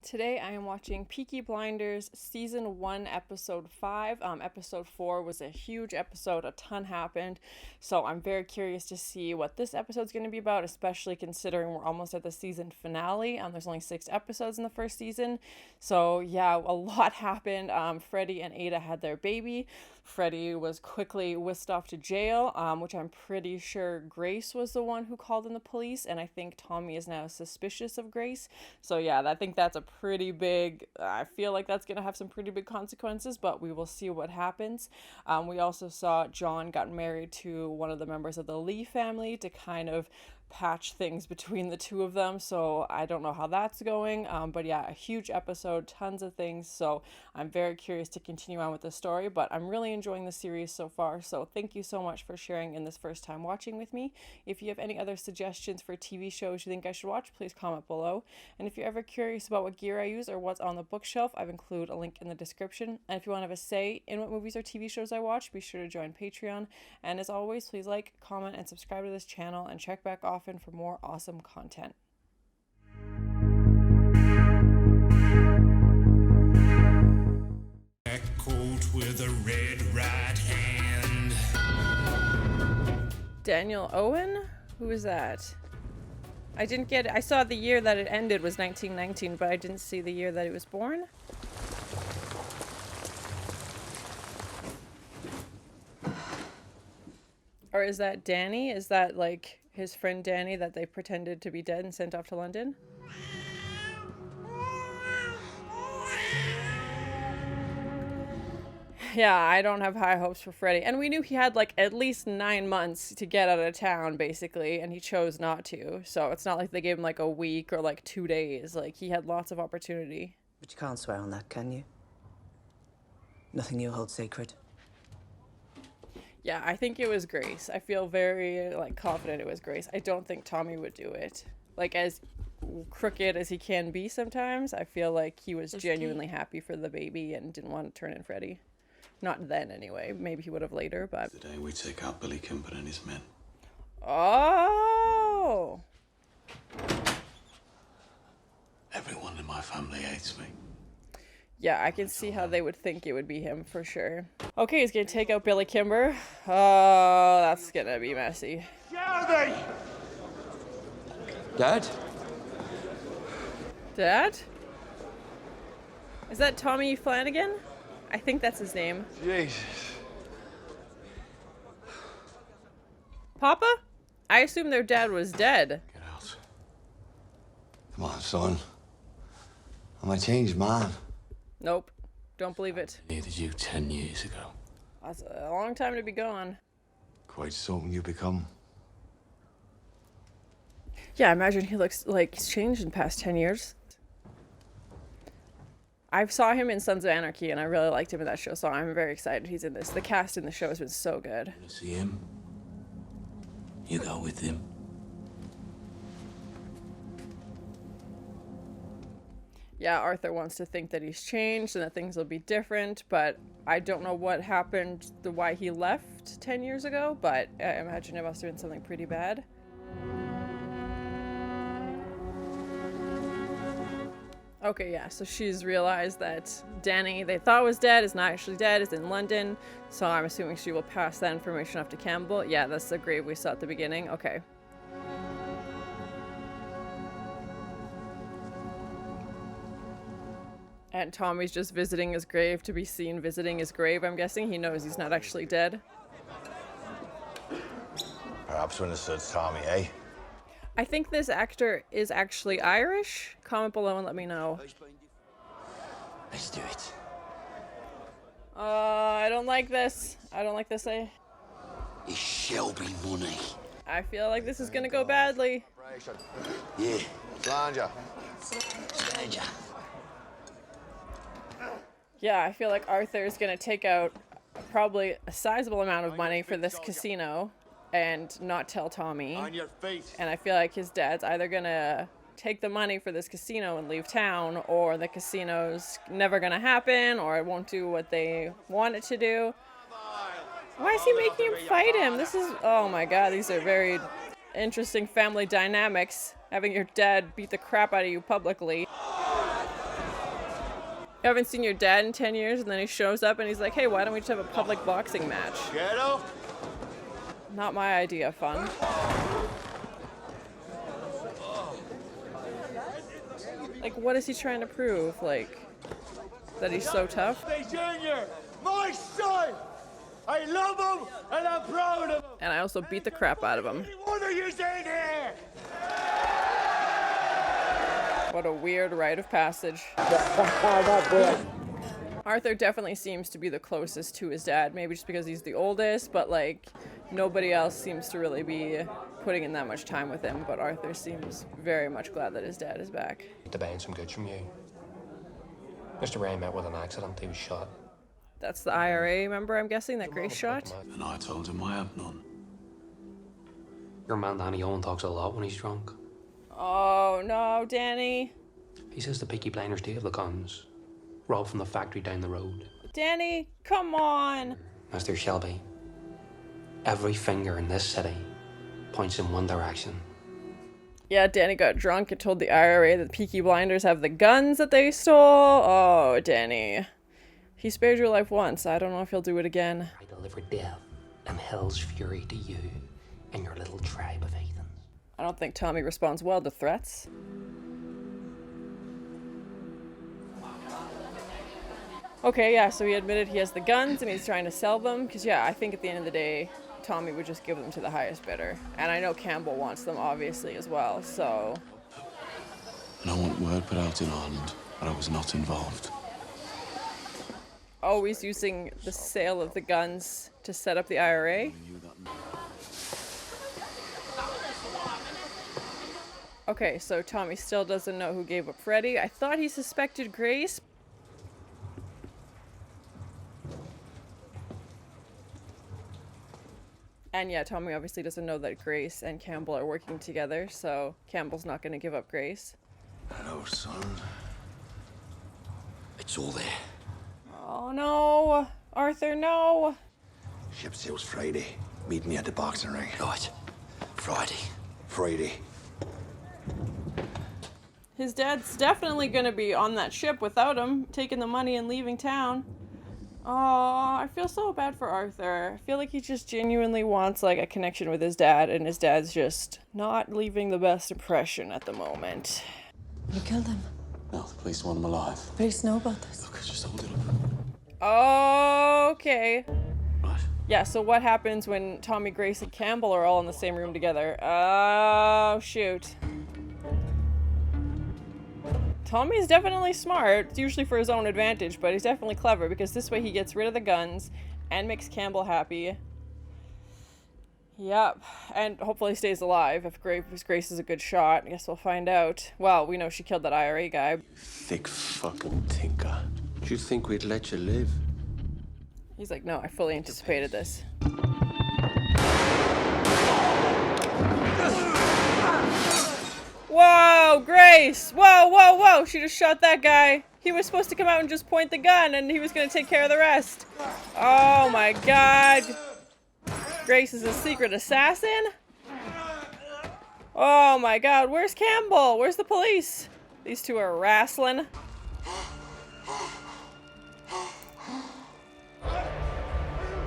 Today I am watching Peaky Blinders Season 1, Episode 5. Episode 4 was a huge episode, a ton happened, so I'm very curious to see what this episode's going to be about, especially considering we're almost at the season finale. There's only 6 episodes in the first season, so yeah, a lot happened. Freddie and Ada had their baby. Freddie was quickly whisked off to jail, which I'm pretty sure Grace was the one who called in the police, and I think Tommy is now suspicious of Grace. So yeah, I think that's a pretty big, I feel like that's going to have some pretty big consequences, but we will see what happens. We also saw John got married to one of the members of the Lee family to kind of patch things between the two of them, so I don't know how that's going, but yeah, a huge episode, tons of things, so I'm very curious to continue on with the story, but I'm really enjoying the series so far, so thank you so much for sharing in this first time watching with me. If you have any other suggestions for TV shows you think I should watch, please comment below, and if you're ever curious about what gear I use or what's on the bookshelf, I've included a link in the description, and if you want to have a say in what movies or TV shows I watch, be sure to join Patreon, and as always, please like, comment, and subscribe to this channel, and check back often for more awesome content. Black coat with a red right hand. Daniel Owen? Who is that? I didn't get it. I saw the year that it ended was 1919, but I didn't see the year that he was born. Or is that Danny? Is that like his friend Danny that they pretended to be dead and sent off to London? Yeah, I don't have high hopes for Freddie. And we knew he had like at least 9 months to get out of town, basically, and he chose not to. So it's not like they gave him like a week or like 2 days. Like, he had lots of opportunity. But you can't swear on that, can you? Nothing you hold sacred. Yeah, I think it was Grace. I feel very, like, confident it was Grace. I don't think Tommy would do it. Like, as crooked as he can be sometimes, I feel like he was genuinely happy for the baby and didn't want to turn in Freddie. Not then, anyway. Maybe he would have later, but... The day we take out Billy Kimber and his men. Oh! Everyone in my family hates me. Yeah, I can see how they would think it would be him, for sure. Okay, he's gonna take out Billy Kimber. Oh, that's gonna be messy. Shelby! Dad? Dad? Is that Tommy Flanagan? I think that's his name. Jesus. Papa? I assume their dad was dead. Get out. Come on, son. I'm a changed man. Nope. Don't believe it. I needed you 10 years ago. That's a long time to be gone. Quite something you become. Yeah, I imagine he looks like he's changed in the past 10 years. I saw him in Sons of Anarchy, and I really liked him in that show, so I'm very excited he's in this. The cast in the show has been so good. Want to see him? You go with him. Yeah, Arthur wants to think that he's changed and that things will be different, but I don't know what happened, why he left 10 years ago, but I imagine it must have been something pretty bad. Okay, yeah, so she's realized that Danny, they thought was dead, is not actually dead, is in London, so I'm assuming she will pass that information off to Campbell. Yeah, that's the grave we saw at the beginning. Okay. And Tommy's just visiting his grave to be seen visiting his grave, I'm guessing. He knows he's not actually dead. Perhaps when it suits Tommy, eh? I think this actor is actually Irish. Comment below and let me know. Let's do it. I don't like this. I don't like this. It's Shelby money. I feel like this is gonna go badly. Yeah. Slanger. Stranger. Yeah, I feel like Arthur is gonna take out probably a sizable amount of money for this casino and not tell Tommy. On your feet. And I feel like his dad's either gonna take the money for this casino and leave town, or the casino's never gonna happen, or it won't do what they want it to do. Why is he making him fight him? This is, oh my god, these are very interesting family dynamics. Having your dad beat the crap out of you publicly. You haven't seen your dad in 10 years, and then he shows up and he's like, hey, why don't we just have a public boxing match? Get up! Not my idea of fun. Like, what is he trying to prove? Like, that he's so tough? Junior, my son! I love him and I'm proud of him! And I also beat the crap out of him. What are you saying here? What a weird rite of passage. Arthur definitely seems to be the closest to his dad, maybe just because he's the oldest, but like nobody else seems to really be putting in that much time with him, but Arthur seems very much glad that his dad is back. To buying some goods from you. Mr. Ray met with an accident, he was shot. That's the IRA member, I'm guessing, that Grace shot? And I told him I have none. Your man Danny Owen talks a lot when he's drunk. Oh no, Danny. He says the Peaky Blinders do have the guns. Robbed from the factory down the road. Danny, come on. Mr. Shelby, every finger in this city points in one direction. Yeah, Danny got drunk and told the IRA that the Peaky Blinders have the guns that they stole. Oh, Danny. He spared your life once. I don't know if he'll do it again. I deliver death and hell's fury to you and your little tribe of heathens. I don't think Tommy responds well to threats. Okay, yeah, so he admitted he has the guns and he's trying to sell them. Because, yeah, I think at the end of the day, Tommy would just give them to the highest bidder. And I know Campbell wants them, obviously, as well, so... And I want word put out in Ireland that I was not involved. Always using the sale of the guns to set up the IRA. Okay, so Tommy still doesn't know who gave up Freddy. I thought he suspected Grace. And yeah, Tommy obviously doesn't know that Grace and Campbell are working together, so Campbell's not going to give up Grace. Hello, son. It's all there. Oh no! Arthur, no! Ship sails Friday. Meet me at the boxing ring. Right. Friday. Friday. His dad's definitely gonna be on that ship without him, taking the money and leaving town. Oh, I feel so bad for Arthur. I feel like he just genuinely wants like a connection with his dad, and his dad's just not leaving the best impression at the moment. You killed him. No, the police want him alive. The police know about this. Look, just hold it up. Okay. Right. Yeah, so what happens when Tommy, Grace, and Campbell are all in the same room together? Oh, shoot. Tommy's definitely smart. It's usually for his own advantage, but he's definitely clever because this way he gets rid of the guns and makes Campbell happy. Yep, and hopefully stays alive if Grace is a good shot. I guess we'll find out. Well, we know she killed that IRA guy. Thick fucking tinker. Do you think we'd let you live? He's like, no, I fully anticipated this. Whoa, Grace! Whoa, whoa, whoa! She just shot that guy. He was supposed to come out and just point the gun, and he was gonna take care of the rest. Oh my god. Grace is a secret assassin? Oh my god, where's Campbell? Where's the police? These two are wrestling.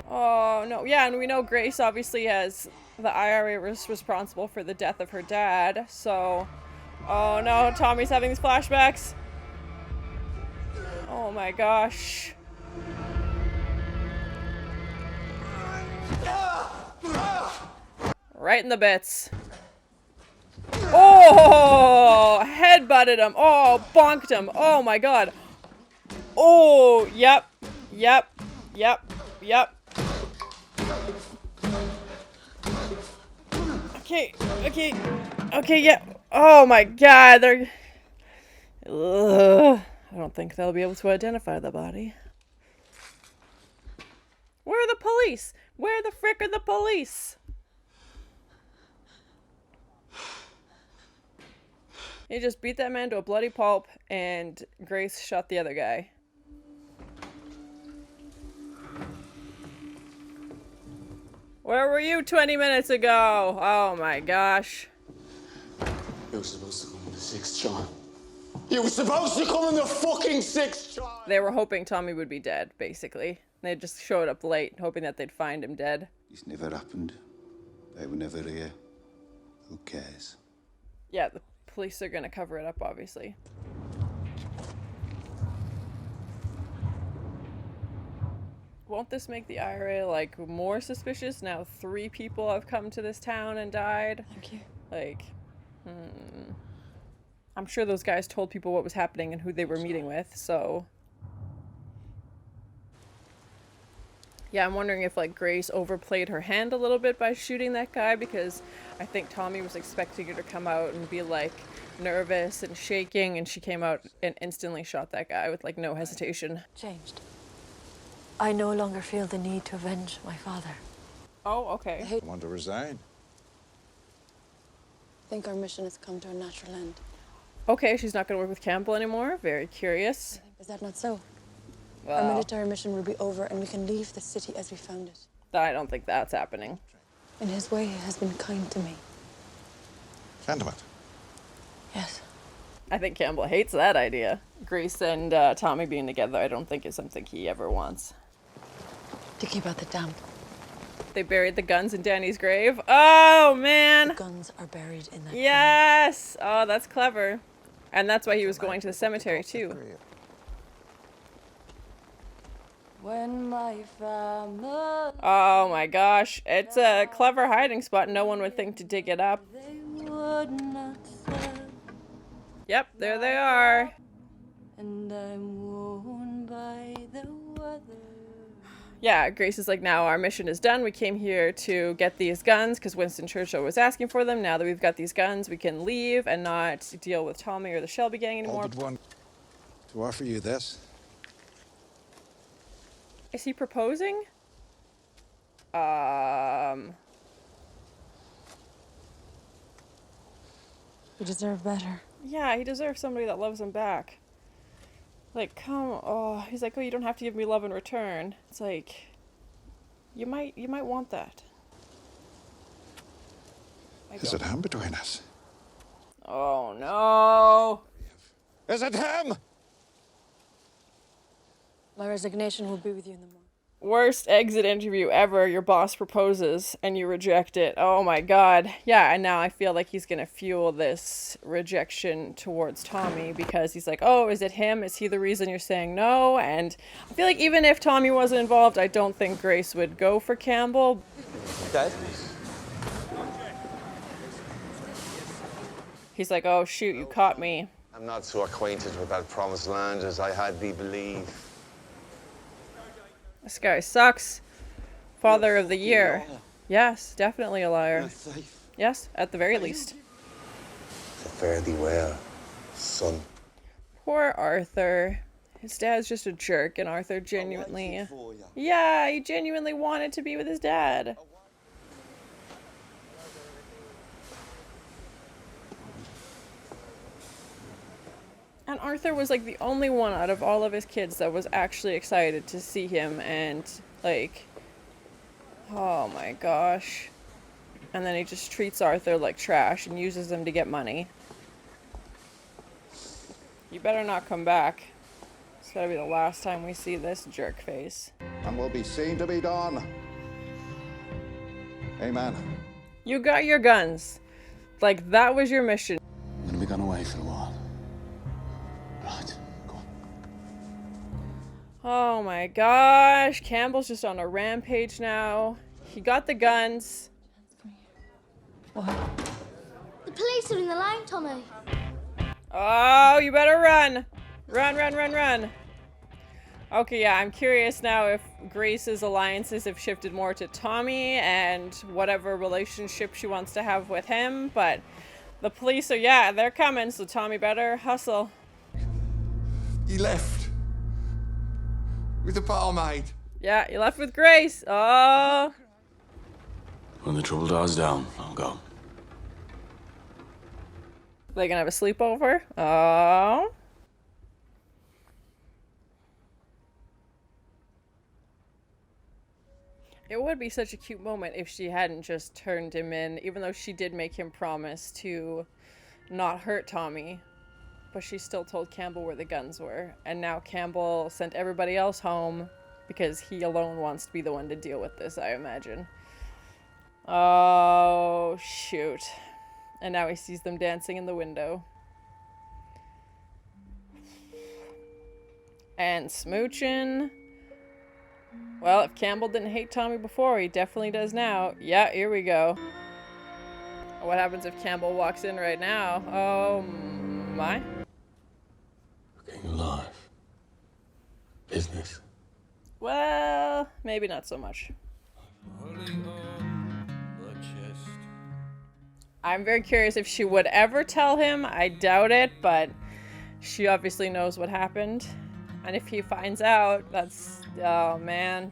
Oh no, yeah, and we know Grace obviously has the IRA was responsible for the death of her dad, so... Oh no, Tommy's having these flashbacks. Oh my gosh. Right in the bits. Oh! Headbutted him. Oh, bonked him. Oh my god. Oh, yep. Yep. Yep. Yep. Okay. Okay. Okay, yeah. Oh my god, they're... Ugh. I don't think they'll be able to identify the body. Where are the police? Where the frick are the police? He just beat that man to a bloody pulp, and Grace shot the other guy. Where were you 20 minutes ago? Oh my gosh. You were supposed to come in the 6th, John. You were supposed to come in the fucking 26 child. They were hoping Tommy would be dead, basically. They just showed up late, hoping that they'd find him dead. This never happened. They were never here. Who cares? Yeah, the police are gonna cover it up, obviously. Won't this make the IRA, like, more suspicious? Now 3 people have come to this town and died. Thank you. Like, I'm sure those guys told people what was happening and who they were meeting with, so... Yeah, I'm wondering if, like, Grace overplayed her hand a little bit by shooting that guy, because I think Tommy was expecting her to come out and be, like, nervous and shaking, and she came out and instantly shot that guy with, like, no hesitation. Changed. I no longer feel the need to avenge my father. Oh, okay. I want to resign. I think our mission has come to a natural end. Okay, she's not going to work with Campbell anymore. Very curious. Is that not so? Well, our military mission will be over and we can leave the city as we found it. I don't think that's happening. In his way, he has been kind to me. Sentiment. Yes. I think Campbell hates that idea. Grace and Tommy being together, I don't think is something he ever wants. Thinking about the damp. They buried the guns in Danny's grave. Oh, man! The guns are buried in that Yes! Oh, that's clever. And that's why he was going to the cemetery, too. When my family... Oh my gosh. It's a clever hiding spot. No one would think to dig it up. Yep, there they are. And I'm worn by the weather. Yeah, Grace is like, now our mission is done. We came here to get these guns because Winston Churchill was asking for them. Now that we've got these guns, we can leave and not deal with Tommy or the Shelby gang anymore. All but one to offer you this. Is he proposing? You deserve better. Yeah, he deserves somebody that loves him back. Like, he's like, oh, you don't have to give me love in return. It's like, you might want that. Is it him between us? Oh, no. Is it him? My resignation will be with you in the morning. Worst exit interview ever. Your boss proposes and you reject it. Oh my god. Yeah, and now I feel like he's gonna fuel this rejection towards Tommy because he's like, oh, is it him? Is he the reason you're saying no? And I feel like even if Tommy wasn't involved, I don't think Grace would go for Campbell. Dad? He's like, oh shoot, you caught me. I'm not so acquainted with that promised land as I had thee believe. This guy sucks. Father of the year. Yes, definitely a liar. Yes, at the very least. Fare thee well, son. Poor Arthur. His dad's just a jerk, and Arthur genuinely... Yeah, he genuinely wanted to be with his dad. And Arthur was like the only one out of all of his kids that was actually excited to see him, and like, oh my gosh. And then he just treats Arthur like trash and uses him to get money. You better not come back. It's gotta be the last time we see this jerk face. And will be seen to be done. Amen. You got your guns. Like, that was your mission. I'm gonna be gone away for a while. Right, go on. Oh my gosh. Campbell's just on a rampage now. He got the guns. What? The police are in the line, Tommy. Oh, you better run. Run, run, run, run. Okay, yeah, I'm curious now if Grace's alliances have shifted more to Tommy and whatever relationship she wants to have with him, but the police are, yeah, they're coming, so Tommy better hustle. He left with the barmaid. Yeah, you left with Grace. Oh. When the trouble dies down, I'll go. They gonna have a sleepover? Oh. It would be such a cute moment if she hadn't just turned him in, even though she did make him promise to not hurt Tommy. but she still told Campbell where the guns were. And now Campbell sent everybody else home because he alone wants to be the one to deal with this, I imagine. Oh, shoot. And now he sees them dancing in the window. And smooching. Well, if Campbell didn't hate Tommy before, he definitely does now. Yeah, here we go. What happens if Campbell walks in right now? Oh, my. Looking alive. Business. Well, maybe not so much. I'm very curious if she would ever tell him. I doubt it, but she obviously knows what happened. And if he finds out, that's... oh, man.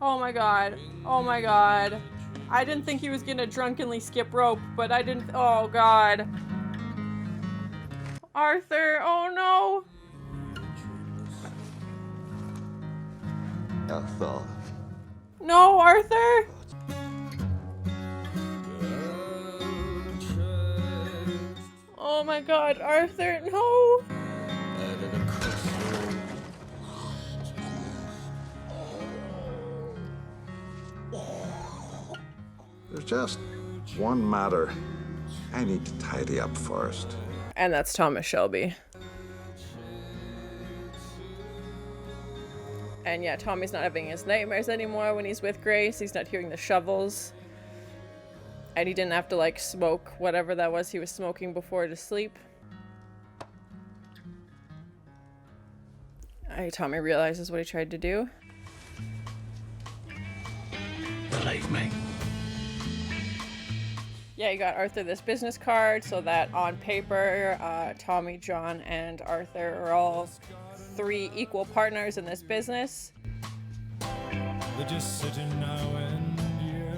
Oh my god. Oh my god. I didn't think he was gonna drunkenly skip rope, but I didn't... oh god. Arthur, oh no. Arthur. No, Arthur. Oh my god, Arthur, no. There's just one matter I need to tidy up first. And that's Thomas Shelby. And yeah, Tommy's not having his nightmares anymore when he's with Grace. He's not hearing the shovels. And he didn't have to, like, smoke whatever that was he was smoking before to sleep. Tommy realizes what he tried to do. Believe me. Yeah, he got Arthur this business card so that on paper, Tommy, John, and Arthur are all 3 equal partners in this business. They're just sitting now and yeah.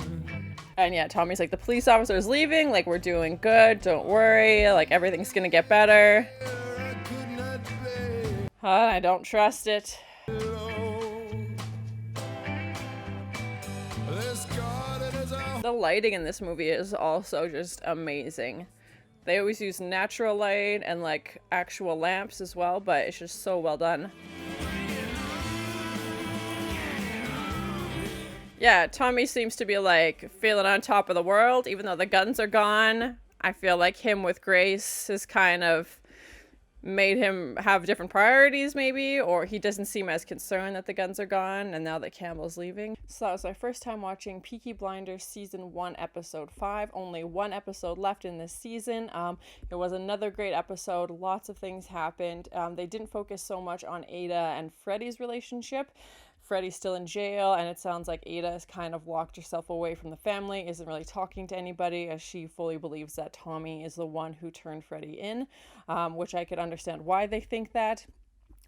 And yeah, Tommy's like, the police officer's leaving, like, we're doing good, don't worry, like, everything's gonna get better. I don't trust it. The lighting in this movie is also just amazing. They always use natural light and like actual lamps as well, but it's just so well done. Yeah, Tommy seems to be like feeling on top of the world, even though the guns are gone. I feel like him with Grace has kind of made him have different priorities maybe, or he doesn't seem as concerned that the guns are gone and now that Campbell's leaving. So that was my first time watching Peaky Blinders season 1 episode 5. Only 1 episode left in this season. It was another great episode. Lots of things happened. They didn't focus so much on Ada and Freddie's relationship. Freddie's still in jail, and it sounds like Ada has kind of locked herself away from the family, isn't really talking to anybody, as she fully believes that Tommy is the one who turned Freddie in, which I could understand why they think that.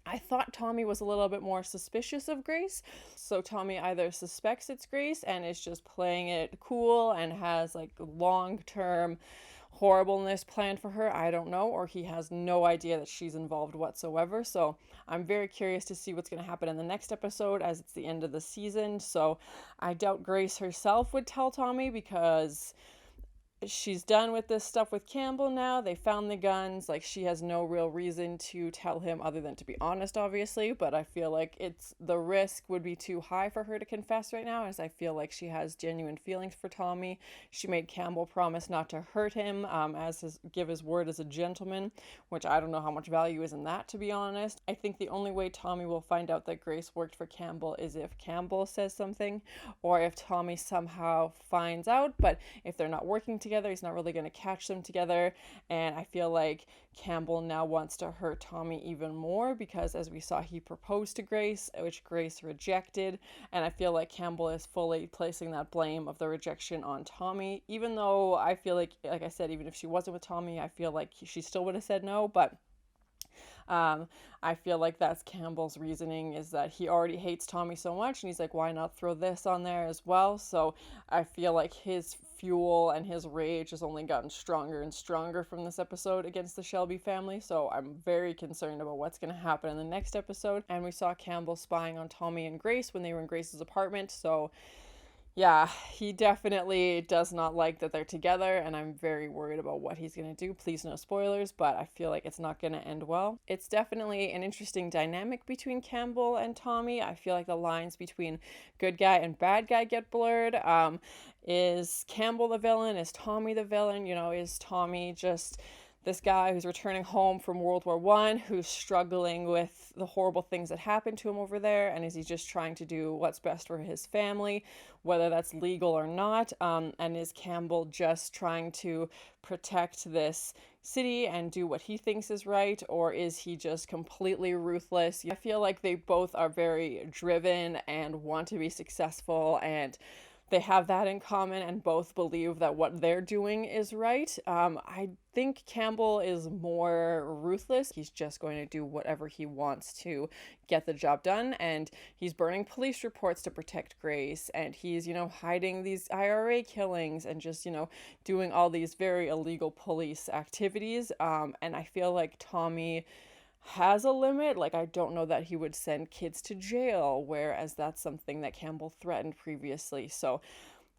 I thought Tommy was a little bit more suspicious of Grace, so Tommy either suspects it's Grace and is just playing it cool and has like long-term horribleness planned for her, I don't know, or he has no idea that she's involved whatsoever. So I'm very curious to see what's going to happen in the next episode, as it's the end of the season. So I doubt Grace herself would tell Tommy, because she's done with this stuff with Campbell now. They found the guns. Like, she has no real reason to tell him other than to be honest, obviously. But I feel like the risk would be too high for her to confess right now, as I feel like she has genuine feelings for Tommy. She made Campbell promise not to hurt him, give his word as a gentleman, which I don't know how much value is in that, to be honest. I think the only way Tommy will find out that Grace worked for Campbell is if Campbell says something, or if Tommy somehow finds out. But if they're not working together, he's not really going to catch them together. And I feel like Campbell now wants to hurt Tommy even more, because as we saw, he proposed to Grace, which Grace rejected, and I feel like Campbell is fully placing that blame of the rejection on Tommy, even though I feel like I said, even if she wasn't with Tommy, I feel like she still would have said no. But I feel like that's Campbell's reasoning, is that he already hates Tommy so much, and he's like, why not throw this on there as well? So I feel like his fuel and his rage has only gotten stronger and stronger from this episode against the Shelby family. So I'm very concerned about what's going to happen in the next episode. And we saw Campbell spying on Tommy and Grace when they were in Grace's apartment. So Yeah, he definitely does not like that they're together, and I'm very worried about what he's going to do. Please, no spoilers, but I feel like it's not going to end well. It's definitely an interesting dynamic between Campbell and Tommy. I feel like the lines between good guy and bad guy get blurred. Is Campbell the villain? Is Tommy the villain? You know, is Tommy just this guy who's returning home from World War One, who's struggling with the horrible things that happened to him over there, and is he just trying to do what's best for his family, whether that's legal or not? And is Campbell just trying to protect this city and do what he thinks is right, or is he just completely ruthless? I feel like they both are very driven and want to be successful, and they have that in common and both believe that what they're doing is right. I think Campbell is more ruthless. He's just going to do whatever he wants to get the job done, and he's burning police reports to protect Grace, and he's, hiding these IRA killings and just, doing all these very illegal police activities. And I feel like Tommy has a limit. Like, I don't know that he would send kids to jail, whereas that's something that Campbell threatened previously. So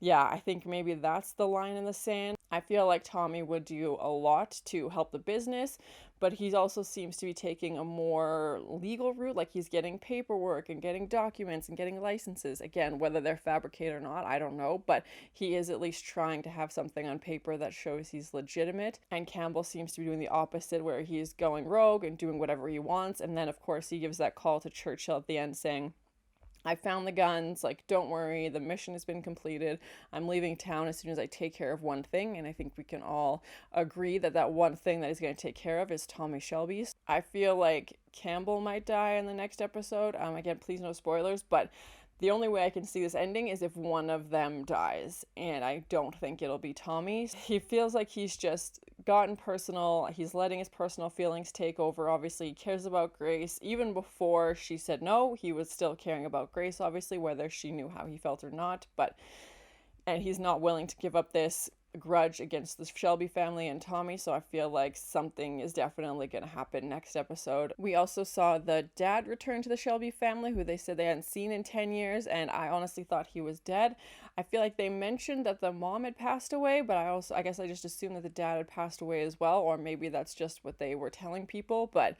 yeah, I think maybe that's the line in the sand. I feel like Tommy would do a lot to help the business, but he also seems to be taking a more legal route. Like, he's getting paperwork and getting documents and getting licenses. Again, whether they're fabricated or not, I don't know, but he is at least trying to have something on paper that shows he's legitimate. And Campbell seems to be doing the opposite, where he's going rogue and doing whatever he wants. And then, of course, he gives that call to Churchill at the end saying, I found the guns, like, don't worry, the mission has been completed. I'm leaving town as soon as I take care of one thing, and I think we can all agree that that one thing that he's going to take care of is Tommy Shelby's. I feel like Campbell might die in the next episode. Again, please no spoilers, but the only way I can see this ending is if one of them dies, and I don't think it'll be Tommy. He feels like he's just gotten personal. He's letting his personal feelings take over. Obviously, he cares about Grace. Even before she said no, he was still caring about Grace, obviously, whether she knew how he felt or not. And he's not willing to give up this grudge against the Shelby family and Tommy, so I feel like something is definitely going to happen next episode. We also saw the dad return to the Shelby family, who they said they hadn't seen in 10 years, and I honestly thought he was dead. I feel like they mentioned that the mom had passed away, but I guess I just assumed that the dad had passed away as well, or maybe that's just what they were telling people. But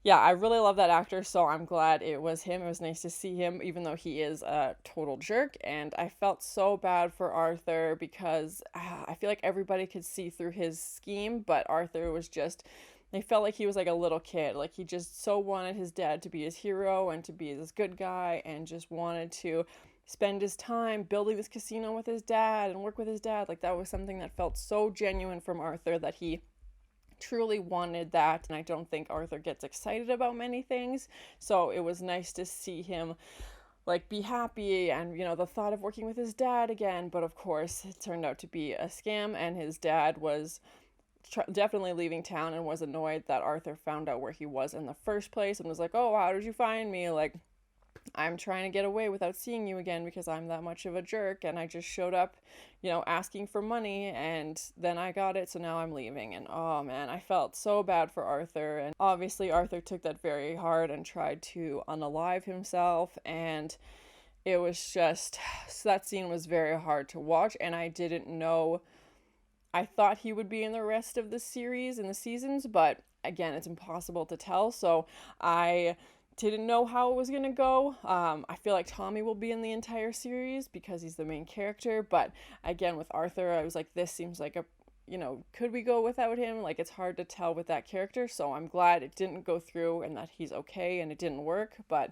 yeah, I really love that actor, so I'm glad it was him. It was nice to see him, even though he is a total jerk. And I felt so bad for Arthur because I feel like everybody could see through his scheme, but Arthur was just, they felt like he was like a little kid. Like, he just so wanted his dad to be his hero and to be this good guy, and just wanted to spend his time building this casino with his dad and work with his dad. Like, that was something that felt so genuine from Arthur, that he truly wanted that. And I don't think Arthur gets excited about many things, so it was nice to see him like be happy and the thought of working with his dad again. But of course it turned out to be a scam, and his dad was definitely leaving town and was annoyed that Arthur found out where he was in the first place and was like, oh, how did you find me? Like, I'm trying to get away without seeing you again because I'm that much of a jerk, and I just showed up, asking for money, and then I got it, so now I'm leaving. And oh man, I felt so bad for Arthur. And obviously Arthur took that very hard and tried to unalive himself, and it was just, that scene was very hard to watch, and I didn't know, I thought he would be in the rest of the series and the seasons, but again, it's impossible to tell, so I didn't know how it was going to go. I feel like Tommy will be in the entire series because he's the main character, but again, with Arthur, I was like, this seems like a, could we go without him? Like, it's hard to tell with that character, so I'm glad it didn't go through and that he's okay and it didn't work. But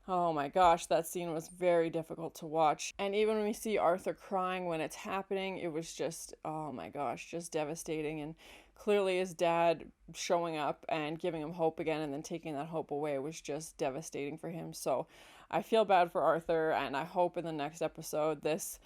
oh my gosh, that scene was very difficult to watch. And even when we see Arthur crying when it's happening, it was just, oh my gosh, just devastating. And clearly his dad showing up and giving him hope again and then taking that hope away was just devastating for him. So I feel bad for Arthur, and I hope in the next episode this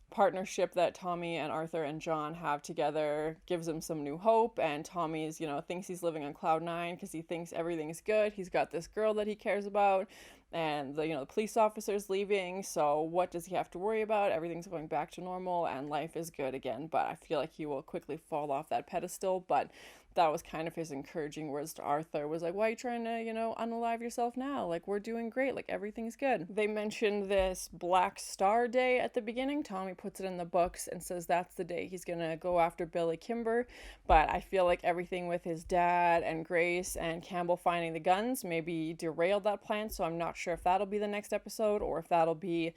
partnership that Tommy and Arthur and John have together gives him some new hope, and Tommy's, thinks he's living on cloud nine because he thinks everything is good. He's got this girl that he cares about, and the police officer's leaving, so what does he have to worry about? Everything's going back to normal and life is good again, but I feel like he will quickly fall off that pedestal. But that was kind of his encouraging words to Arthur, was like, why are you trying to, unalive yourself now? Like, we're doing great, like everything's good. They mentioned this Black Star Day at the beginning. Tommy puts it in the books and says that's the day he's gonna go after Billy Kimber, but I feel like everything with his dad and Grace and Campbell finding the guns maybe derailed that plan, so I'm not sure if that'll be the next episode or if that'll be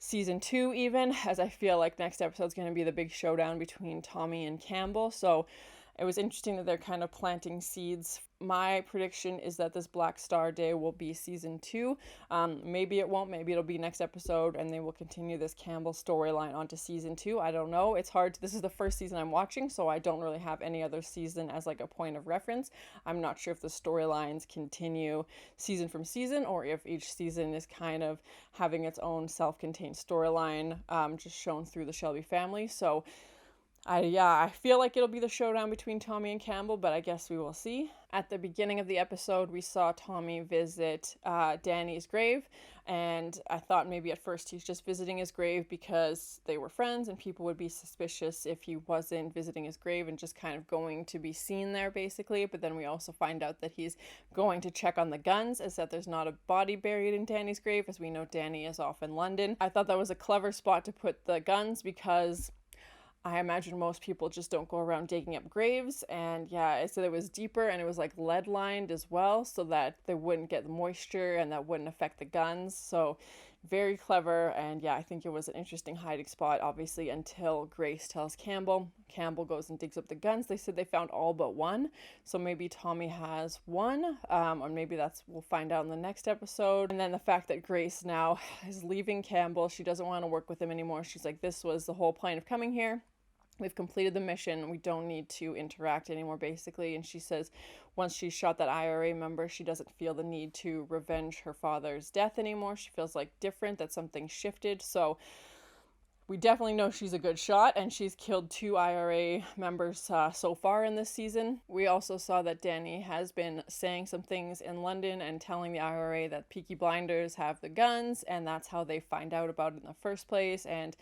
season 2 even, as I feel like next episode's going to be the big showdown between Tommy and Campbell. So it was interesting that they're kind of planting seeds. My prediction is that this Black Star Day will be season 2. Maybe it won't. Maybe it'll be next episode and they will continue this Campbell storyline onto season 2. I don't know. It's hard. This is the first season I'm watching, so I don't really have any other season as like a point of reference. I'm not sure if the storylines continue season from season or if each season is kind of having its own self-contained storyline, just shown through the Shelby family. So I feel like it'll be the showdown between Tommy and Campbell, but I guess we will see. At the beginning of the episode, we saw Tommy visit Danny's grave, and I thought maybe at first he's just visiting his grave because they were friends and people would be suspicious if he wasn't visiting his grave and just kind of going to be seen there, basically. But then we also find out that he's going to check on the guns, as that there's not a body buried in Danny's grave, as we know Danny is off in London. I thought that was a clever spot to put the guns because I imagine most people just don't go around digging up graves, and yeah, so it was deeper and it was like lead lined as well, so that they wouldn't get the moisture and that wouldn't affect the guns. So very clever, and yeah, I think it was an interesting hiding spot, obviously, until Grace tells Campbell. Campbell goes and digs up the guns. They said they found all but one, so maybe Tommy has one, or maybe we'll find out in the next episode. And then the fact that Grace now is leaving Campbell, she doesn't want to work with him anymore. She's like, this was the whole point of coming here. We've completed the mission. We don't need to interact anymore, basically. And she says once she shot that IRA member, she doesn't feel the need to revenge her father's death anymore. She feels like different, that something shifted. So we definitely know she's a good shot, and she's killed 2 IRA members so far in this season. We also saw that Danny has been saying some things in London and telling the IRA that Peaky Blinders have the guns, and that's how they find out about it in the first place. And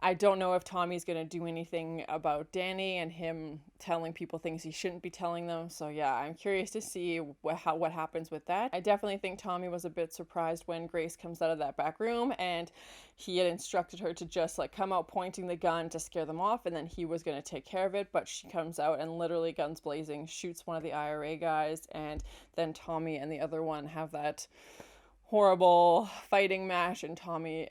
I don't know if Tommy's going to do anything about Danny and him telling people things he shouldn't be telling them. So yeah, I'm curious to see what happens with that. I definitely think Tommy was a bit surprised when Grace comes out of that back room, and he had instructed her to just like come out pointing the gun to scare them off, and then he was going to take care of it. But she comes out and literally, guns blazing, shoots one of the IRA guys, and then Tommy and the other one have that horrible fighting match, and Tommy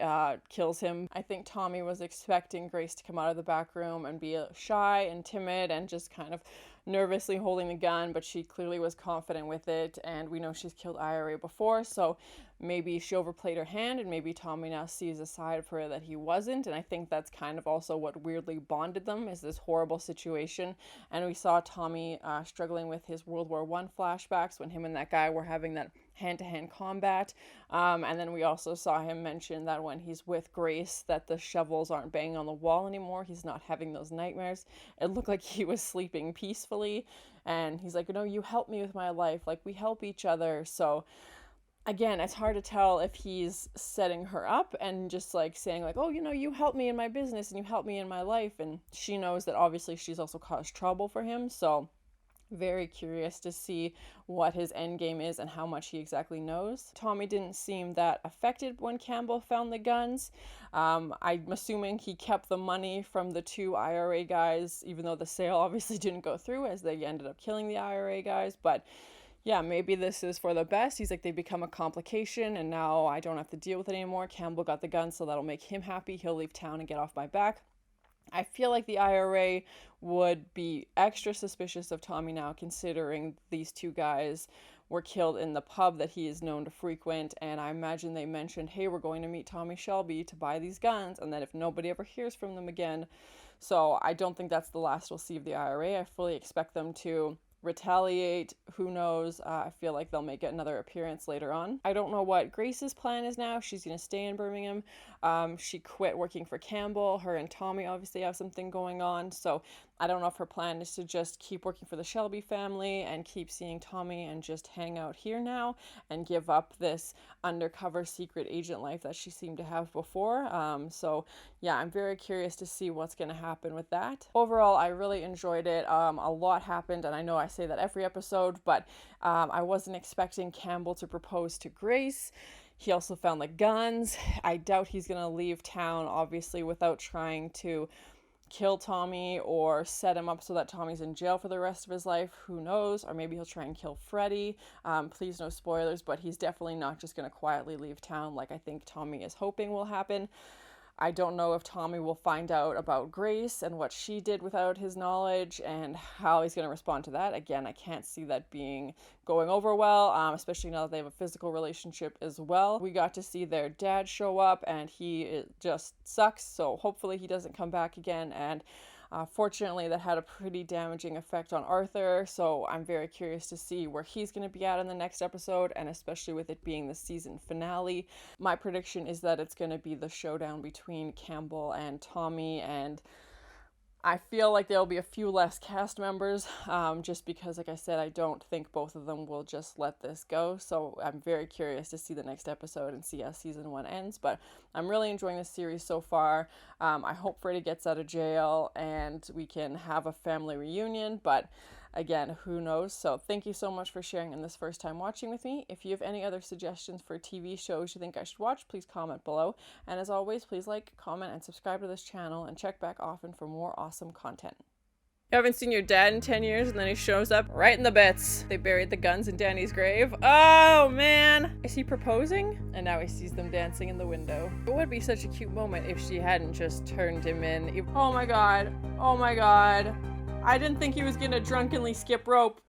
kills him. I think Tommy was expecting Grace to come out of the back room and be shy and timid and just kind of nervously holding the gun, but she clearly was confident with it, and we know she's killed IRA before, so maybe she overplayed her hand, and maybe Tommy now sees a side of her that he wasn't. And I think that's kind of also what weirdly bonded them, is this horrible situation. And we saw Tommy struggling with his World War I flashbacks when him and that guy were having that hand-to-hand combat, and then we also saw him mention that when he's with Grace that the shovels aren't banging on the wall anymore. He's not having those nightmares. It looked like he was sleeping peacefully, and he's like, you help me with my life, like we help each other. So again, it's hard to tell if he's setting her up and just like saying like, oh, you help me in my business and you help me in my life, and she knows that obviously she's also caused trouble for him. So very curious to see what his end game is and how much he exactly knows. Tommy didn't seem that affected when Campbell found the guns. I'm assuming he kept the money from the 2 IRA guys, even though the sale obviously didn't go through, as they ended up killing the IRA guys. But yeah, maybe this is for the best. He's like, they become a complication and now I don't have to deal with it anymore. Campbell got the gun, so that'll make him happy. He'll leave town and get off my back. I feel like the IRA would be extra suspicious of Tommy now, considering these 2 guys were killed in the pub that he is known to frequent, and I imagine they mentioned, hey, we're going to meet Tommy Shelby to buy these guns, and then if nobody ever hears from them again. So I don't think that's the last we'll see of the IRA. I fully expect them to retaliate. Who knows? I feel like they'll make another appearance later on. I don't know what Grace's plan is now. She's going to stay in Birmingham. She quit working for Campbell. Her and Tommy obviously have something going on. So I don't know if her plan is to just keep working for the Shelby family and keep seeing Tommy and just hang out here now and give up this undercover secret agent life that she seemed to have before. So yeah, I'm very curious to see what's going to happen with that. Overall, I really enjoyed it. A lot happened, and I know I say that every episode, but I wasn't expecting Campbell to propose to Grace. He also found the guns. I doubt he's going to leave town, obviously, without trying to kill Tommy or set him up so that Tommy's in jail for the rest of his life. Who knows? Or maybe he'll try and kill Freddy. Please no spoilers, but he's definitely not just going to quietly leave town like I think Tommy is hoping will happen. I don't know if Tommy will find out about Grace and what she did without his knowledge and how he's going to respond to that. Again, I can't see that going over well, especially now that they have a physical relationship as well. We got to see their dad show up, and he just sucks, so hopefully he doesn't come back again. And fortunately, that had a pretty damaging effect on Arthur, so I'm very curious to see where he's going to be at in the next episode, and especially with it being the season finale. My prediction is that it's going to be the showdown between Campbell and Tommy, and I feel like there'll be a few less cast members, just because, like I said, I don't think both of them will just let this go. So I'm very curious to see the next episode and see how season 1 ends. But I'm really enjoying this series so far. I hope Freddy gets out of jail and we can have a family reunion. But again, who knows? So thank you so much for sharing in this first time watching with me. If you have any other suggestions for TV shows you think I should watch, please comment below. And as always, please like, comment, and subscribe to this channel, and check back often for more awesome content. You haven't seen your dad in 10 years, and then he shows up right in the bits. They buried the guns in Danny's grave. Oh, man! Is he proposing? And now he sees them dancing in the window. It would be such a cute moment if she hadn't just turned him in. Oh my god. Oh my god. I didn't think he was gonna drunkenly skip rope.